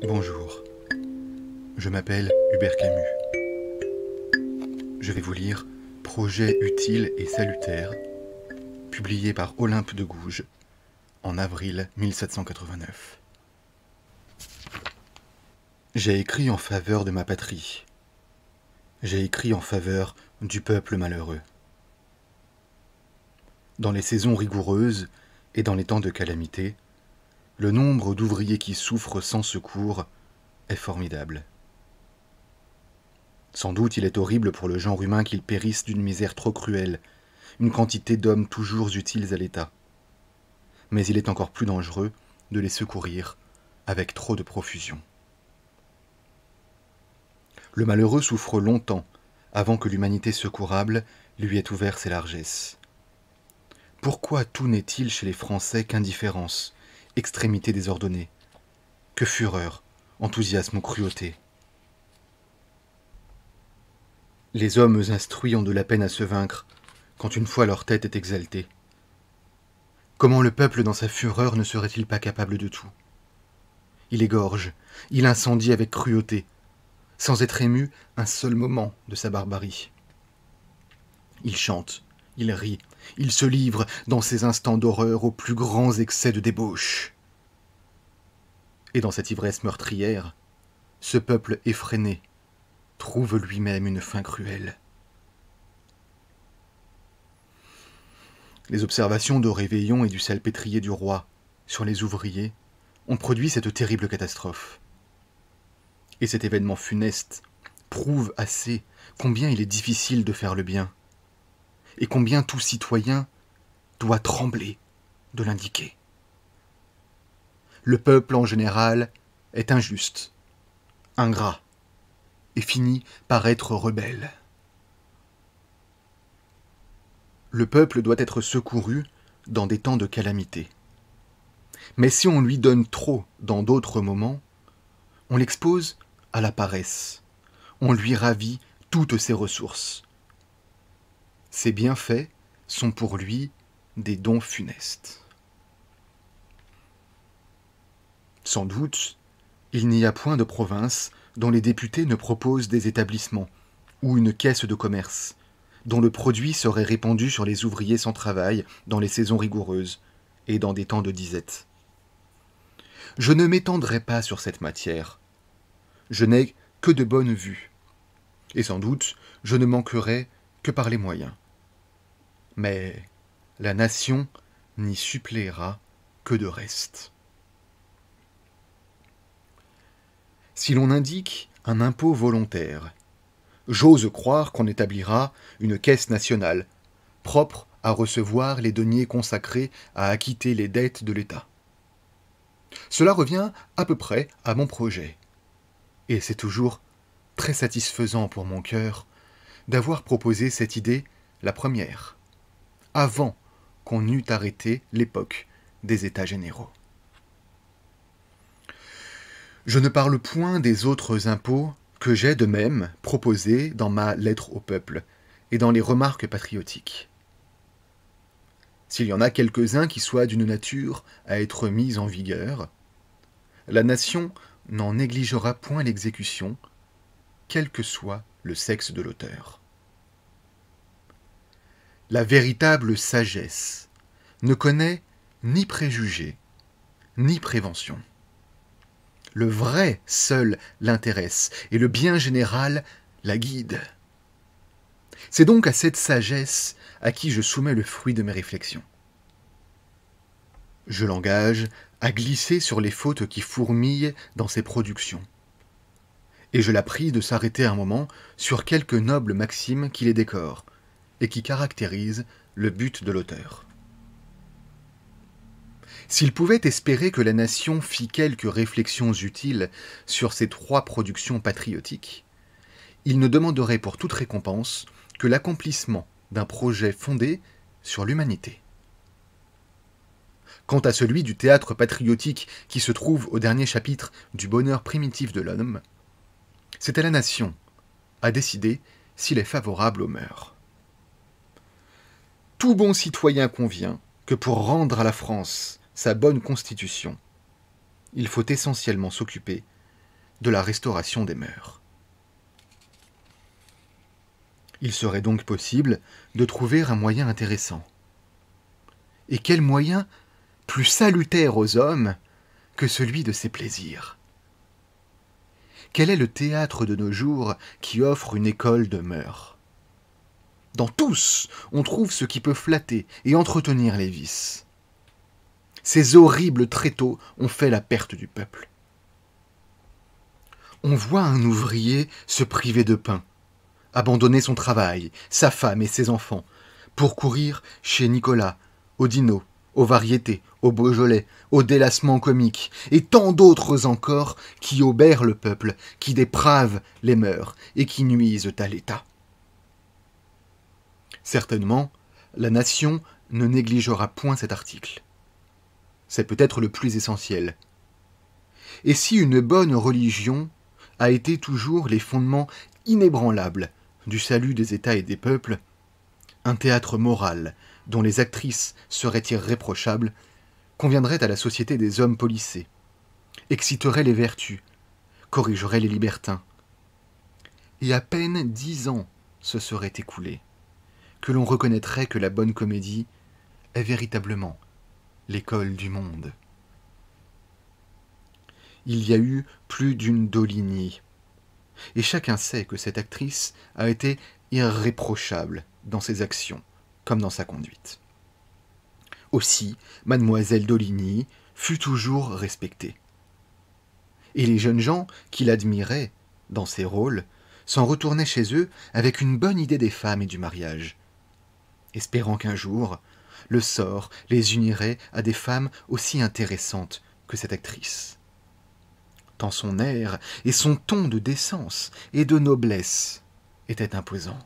Bonjour, je m'appelle Hubert Camus. Je vais vous lire Projet utile et salutaire, publié par Olympe de Gouges en avril 1789. J'ai écrit en faveur de ma patrie. J'ai écrit en faveur du peuple malheureux. Dans les saisons rigoureuses et dans les temps de calamité, le nombre d'ouvriers qui souffrent sans secours est formidable. Sans doute il est horrible pour le genre humain qu'ils périssent d'une misère trop cruelle, une quantité d'hommes toujours utiles à l'État. Mais il est encore plus dangereux de les secourir avec trop de profusion. Le malheureux souffre longtemps avant que l'humanité secourable lui ait ouvert ses largesses. Pourquoi tout n'est-il chez les Français qu'indifférence, extrémité désordonnée, que fureur, enthousiasme ou cruauté? Les hommes instruits ont de la peine à se vaincre quand une fois leur tête est exaltée. Comment le peuple dans sa fureur ne serait-il pas capable de tout? Il égorge, il incendie avec cruauté, sans être ému un seul moment de sa barbarie. Il chante, il rit, il se livre dans ces instants d'horreur aux plus grands excès de débauche. Et dans cette ivresse meurtrière, ce peuple effréné trouve lui-même une fin cruelle. Les observations de Réveillon et du salpêtrier du roi sur les ouvriers ont produit cette terrible catastrophe. Et cet événement funeste prouve assez combien il est difficile de faire le bien, et combien tout citoyen doit trembler de l'indiquer. Le peuple en général est injuste, ingrat, et finit par être rebelle. Le peuple doit être secouru dans des temps de calamité. Mais si on lui donne trop dans d'autres moments, on l'expose à la paresse, on lui ravit toutes ses ressources. Ses bienfaits sont pour lui des dons funestes. Sans doute, il n'y a point de province dont les députés ne proposent des établissements ou une caisse de commerce, dont le produit serait répandu sur les ouvriers sans travail dans les saisons rigoureuses et dans des temps de disette. Je ne m'étendrai pas sur cette matière. Je n'ai que de bonnes vues, et sans doute je ne manquerai que par les moyens. Mais la nation n'y suppléera que de reste. Si l'on indique un impôt volontaire, j'ose croire qu'on établira une caisse nationale, propre à recevoir les deniers consacrés à acquitter les dettes de l'État. Cela revient à peu près à mon projet, et c'est toujours très satisfaisant pour mon cœur d'avoir proposé cette idée la première, avant qu'on eût arrêté l'époque des États généraux. Je ne parle point des autres impôts que j'ai de même proposés dans ma lettre au peuple et dans les remarques patriotiques. S'il y en a quelques-uns qui soient d'une nature à être mis en vigueur, la nation n'en négligera point l'exécution, quel que soit le sexe de l'auteur. La véritable sagesse ne connaît ni préjugés, ni prévention. Le vrai seul l'intéresse, et le bien général la guide. C'est donc à cette sagesse à qui je soumets le fruit de mes réflexions. Je l'engage à glisser sur les fautes qui fourmillent dans ses productions. Et je la prie de s'arrêter un moment sur quelques nobles maximes qui les décorent, et qui caractérisent le but de l'auteur. S'il pouvait espérer que la nation fît quelques réflexions utiles sur ces trois productions patriotiques, il ne demanderait pour toute récompense que l'accomplissement d'un projet fondé sur l'humanité. Quant à celui du théâtre patriotique qui se trouve au dernier chapitre du bonheur primitif de l'homme, c'est à la nation à décider s'il est favorable aux mœurs. Tout bon citoyen convient que pour rendre à la France sa bonne constitution, il faut essentiellement s'occuper de la restauration des mœurs. Il serait donc possible de trouver un moyen intéressant. Et quel moyen plus salutaire aux hommes que celui de ses plaisirs? Quel est le théâtre de nos jours qui offre une école de mœurs? Dans tous, on trouve ce qui peut flatter et entretenir les vices. Ces horribles tréteaux ont fait la perte du peuple. On voit un ouvrier se priver de pain, abandonner son travail, sa femme et ses enfants, pour courir chez Nicolas, au Dino, aux variétés, au Beaujolais, au délassement comique, et tant d'autres encore qui obèrent le peuple, qui dépravent les mœurs et qui nuisent à l'État. Certainement, la nation ne négligera point cet article. C'est peut-être le plus essentiel. Et si une bonne religion a été toujours les fondements inébranlables du salut des États et des peuples, un théâtre moral dont les actrices seraient irréprochables conviendrait à la société des hommes policés, exciterait les vertus, corrigerait les libertins. Et à peine 10 ans se seraient écoulés que l'on reconnaîtrait que la bonne comédie est véritablement l'école du monde. Il y a eu plus d'une Doligny, et chacun sait que cette actrice a été irréprochable dans ses actions comme dans sa conduite. Aussi, mademoiselle Doligny fut toujours respectée. Et les jeunes gens qui l'admiraient dans ses rôles s'en retournaient chez eux avec une bonne idée des femmes et du mariage, espérant qu'un jour, le sort les unirait à des femmes aussi intéressantes que cette actrice. Tant son air et son ton de décence et de noblesse étaient imposants.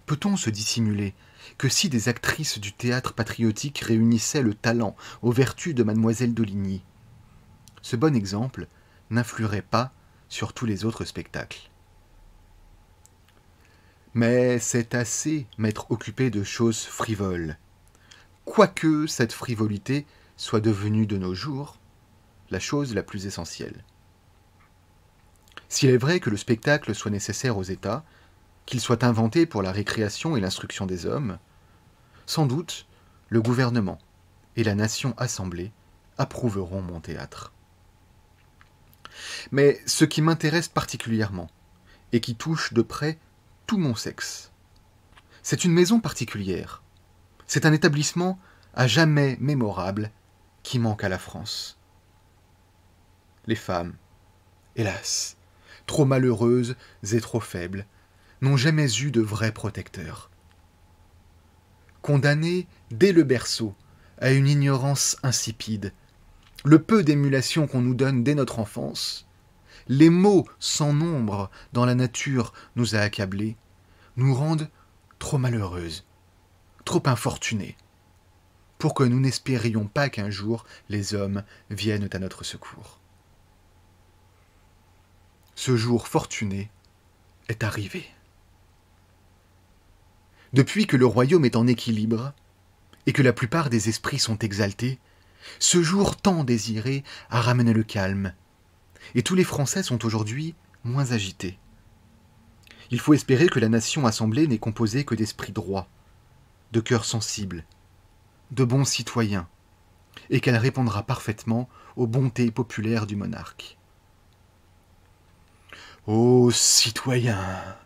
Peut-on se dissimuler que si des actrices du théâtre patriotique réunissaient le talent aux vertus de mademoiselle Doligny, ce bon exemple n'influerait pas sur tous les autres spectacles? Mais c'est assez m'être occupé de choses frivoles, quoique cette frivolité soit devenue de nos jours la chose la plus essentielle. S'il est vrai que le spectacle soit nécessaire aux États, qu'il soit inventé pour la récréation et l'instruction des hommes, sans doute le gouvernement et la nation assemblée approuveront mon théâtre. Mais ce qui m'intéresse particulièrement, et qui touche de près tout mon sexe, c'est une maison particulière, c'est un établissement à jamais mémorable qui manque à la France. Les femmes, hélas, trop malheureuses et trop faibles, n'ont jamais eu de vrais protecteurs. Condamnées dès le berceau à une ignorance insipide, le peu d'émulation qu'on nous donne dès notre enfance, les maux sans nombre dont la nature nous a accablés, nous rendent trop malheureuses, trop infortunées, pour que nous n'espérions pas qu'un jour les hommes viennent à notre secours. Ce jour fortuné est arrivé. Depuis que le royaume est en équilibre, et que la plupart des esprits sont exaltés, ce jour tant désiré a ramené le calme, et tous les Français sont aujourd'hui moins agités. Il faut espérer que la nation assemblée n'est composée que d'esprits droits, de cœurs sensibles, de bons citoyens, et qu'elle répondra parfaitement aux bontés populaires du monarque. Ô citoyens,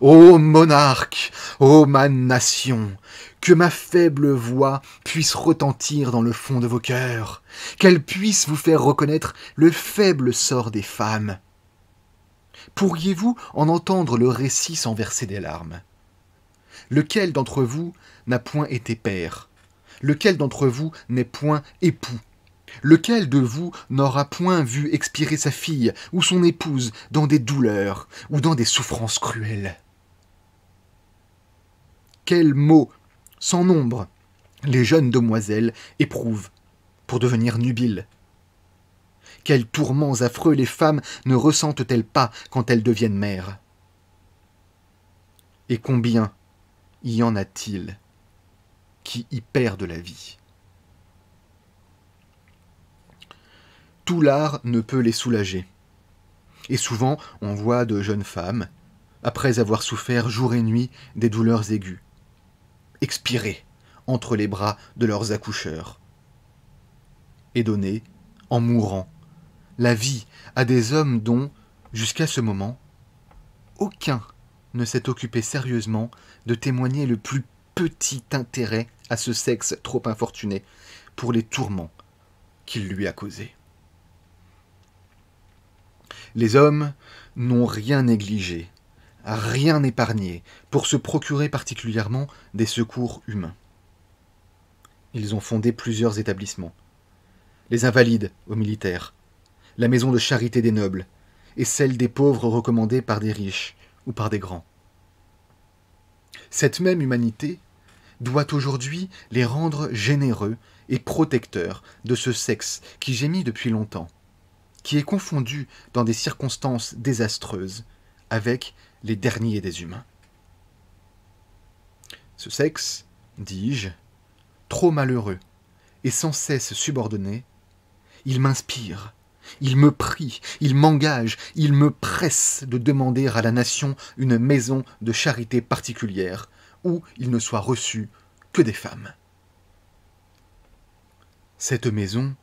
ô monarque, ô ma nation, que ma faible voix puisse retentir dans le fond de vos cœurs, qu'elle puisse vous faire reconnaître le faible sort des femmes. Pourriez-vous en entendre le récit sans verser des larmes? Lequel d'entre vous n'a point été père? Lequel d'entre vous n'est point époux? Lequel de vous n'aura point vu expirer sa fille ou son épouse dans des douleurs ou dans des souffrances cruelles? Quels maux, sans nombre, les jeunes demoiselles éprouvent pour devenir nubiles? Quels tourments affreux les femmes ne ressentent-elles pas quand elles deviennent mères? Et combien y en a-t-il qui y perdent la vie? tout l'art ne peut les soulager. Et souvent, on voit de jeunes femmes, après avoir souffert jour et nuit des douleurs aiguës, expirer entre les bras de leurs accoucheurs, et donner, en mourant, la vie à des hommes dont, jusqu'à ce moment, aucun ne s'est occupé sérieusement de témoigner le plus petit intérêt à ce sexe trop infortuné pour les tourments qu'il lui a causés. Les hommes n'ont rien négligé, rien épargné pour se procurer particulièrement des secours humains. Ils ont fondé plusieurs établissements. Les Invalides aux militaires, la maison de charité des nobles et celle des pauvres recommandée par des riches ou par des grands. Cette même humanité doit aujourd'hui les rendre généreux et protecteurs de ce sexe qui gémit depuis longtemps, qui est confondu dans des circonstances désastreuses avec les derniers des humains. Ce sexe, dis-je, trop malheureux et sans cesse subordonné, il m'inspire, il me prie, il m'engage, il me presse de demander à la nation une maison de charité particulière, où il ne soit reçu que des femmes. Cette maison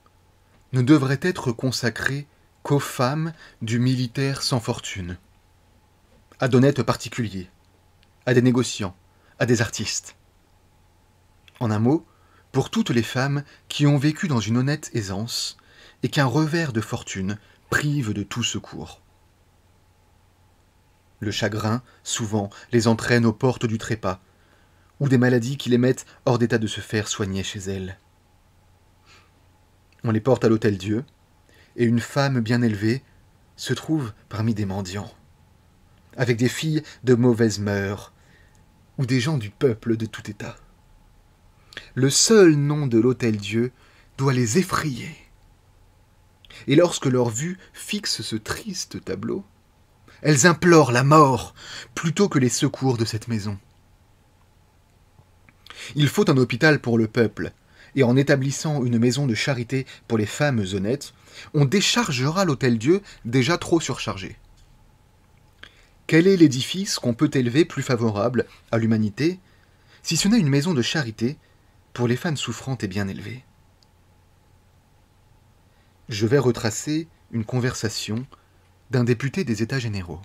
ne devrait être consacrée qu'aux femmes du militaire sans fortune, à d'honnêtes particuliers, à des négociants, à des artistes. En un mot, pour toutes les femmes qui ont vécu dans une honnête aisance et qu'un revers de fortune prive de tout secours. Le chagrin, souvent, les entraîne aux portes du trépas, ou des maladies qui les mettent hors d'état de se faire soigner chez elles. On les porte à l'Hôtel-Dieu, et une femme bien élevée se trouve parmi des mendiants, avec des filles de mauvaises mœurs, ou des gens du peuple de tout état. Le seul nom de l'Hôtel-Dieu doit les effrayer. Et lorsque leur vue fixe ce triste tableau, elles implorent la mort plutôt que les secours de cette maison. Il faut un hôpital pour le peuple, et en établissant une maison de charité pour les femmes honnêtes, on déchargera l'Hôtel-Dieu déjà trop surchargé. Quel est l'édifice qu'on peut élever plus favorable à l'humanité, si ce n'est une maison de charité pour les femmes souffrantes et bien élevées? Je vais retracer une conversation d'un député des États généraux.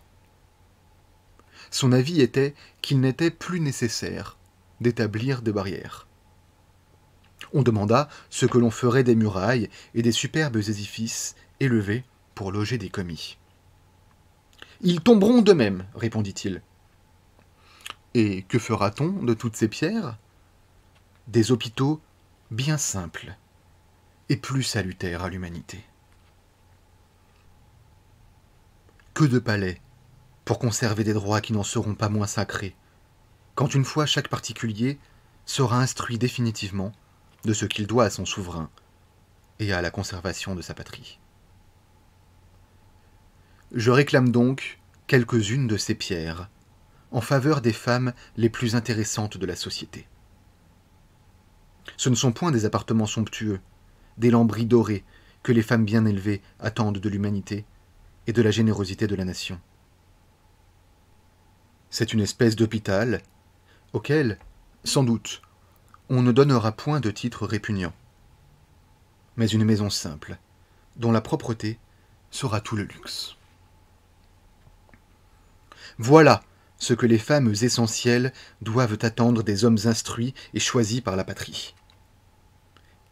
Son avis était qu'il n'était plus nécessaire d'établir des barrières. On demanda ce que l'on ferait des murailles et des superbes édifices élevés pour loger des commis. « Ils tomberont d'eux-mêmes, répondit-il. Et que fera-t-on de toutes ces pierres? Des hôpitaux bien simples et plus salutaires à l'humanité. Que de palais pour conserver des droits qui n'en seront pas moins sacrés, quand une fois chaque particulier sera instruit définitivement de ce qu'il doit à son souverain et à la conservation de sa patrie. Je réclame donc quelques-unes de ces pierres en faveur des femmes les plus intéressantes de la société. Ce ne sont point des appartements somptueux, des lambris dorés que les femmes bien élevées attendent de l'humanité et de la générosité de la nation. C'est une espèce d'hôpital auquel, sans doute, on ne donnera point de titre répugnant, mais une maison simple, dont la propreté sera tout le luxe. Voilà ce que les femmes essentielles doivent attendre des hommes instruits et choisis par la patrie.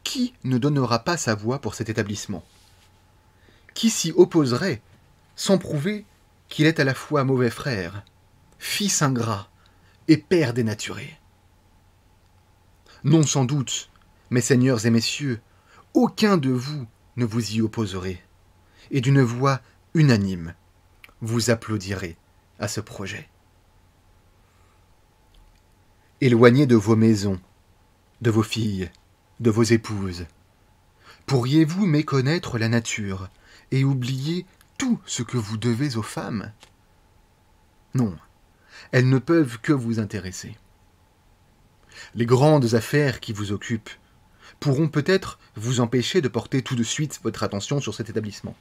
Qui ne donnera pas sa voix pour cet établissement? Qui s'y opposerait sans prouver qu'il est à la fois mauvais frère, fils ingrat et père dénaturé? Non sans doute, mes seigneurs et messieurs, aucun de vous ne vous y opposerez, et d'une voix unanime, vous applaudirez à ce projet. Éloignés de vos maisons, de vos filles, de vos épouses, pourriez-vous méconnaître la nature et oublier tout ce que vous devez aux femmes? Non, elles ne peuvent que vous intéresser. Les grandes affaires qui vous occupent pourront peut-être vous empêcher de porter tout de suite votre attention sur cet établissement.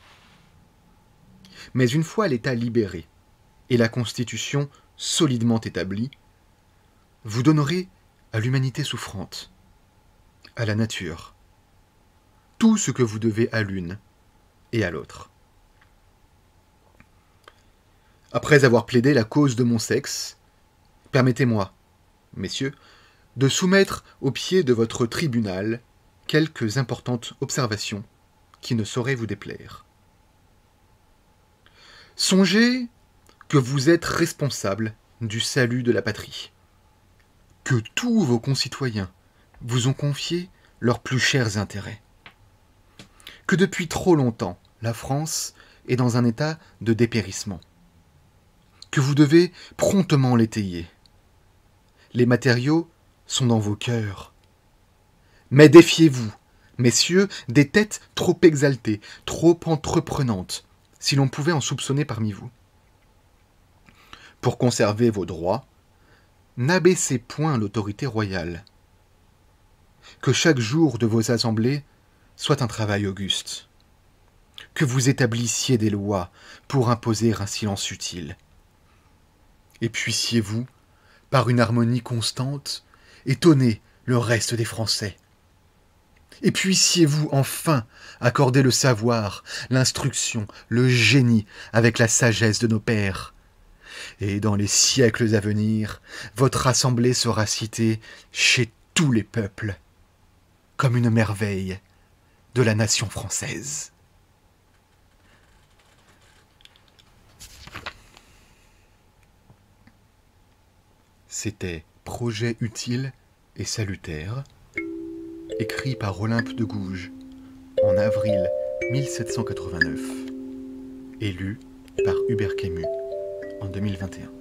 Mais une fois l'État libéré et la Constitution solidement établie, vous donnerez à l'humanité souffrante, à la nature, tout ce que vous devez à l'une et à l'autre. Après avoir plaidé la cause de mon sexe, permettez-moi, messieurs, de soumettre au pied de votre tribunal quelques importantes observations qui ne sauraient vous déplaire. Songez que vous êtes responsable du salut de la patrie, que tous vos concitoyens vous ont confié leurs plus chers intérêts, que depuis trop longtemps, la France est dans un état de dépérissement, que vous devez promptement l'étayer. Les matériaux sont dans vos cœurs. Mais défiez-vous, messieurs, des têtes trop exaltées, trop entreprenantes, si l'on pouvait en soupçonner parmi vous. Pour conserver vos droits, n'abaissez point l'autorité royale. Que chaque jour de vos assemblées soit un travail auguste. Que vous établissiez des lois pour imposer un silence utile. Et puissiez-vous, par une harmonie constante, étonner le reste des Français. Et puissiez-vous enfin accorder le savoir, l'instruction, le génie avec la sagesse de nos pères. Et dans les siècles à venir, votre assemblée sera citée chez tous les peuples comme une merveille de la nation française. C'était Projet utile et salutaire, écrit par Olympe de Gouges en avril 1789, et lu par Hubert Camus en 2021.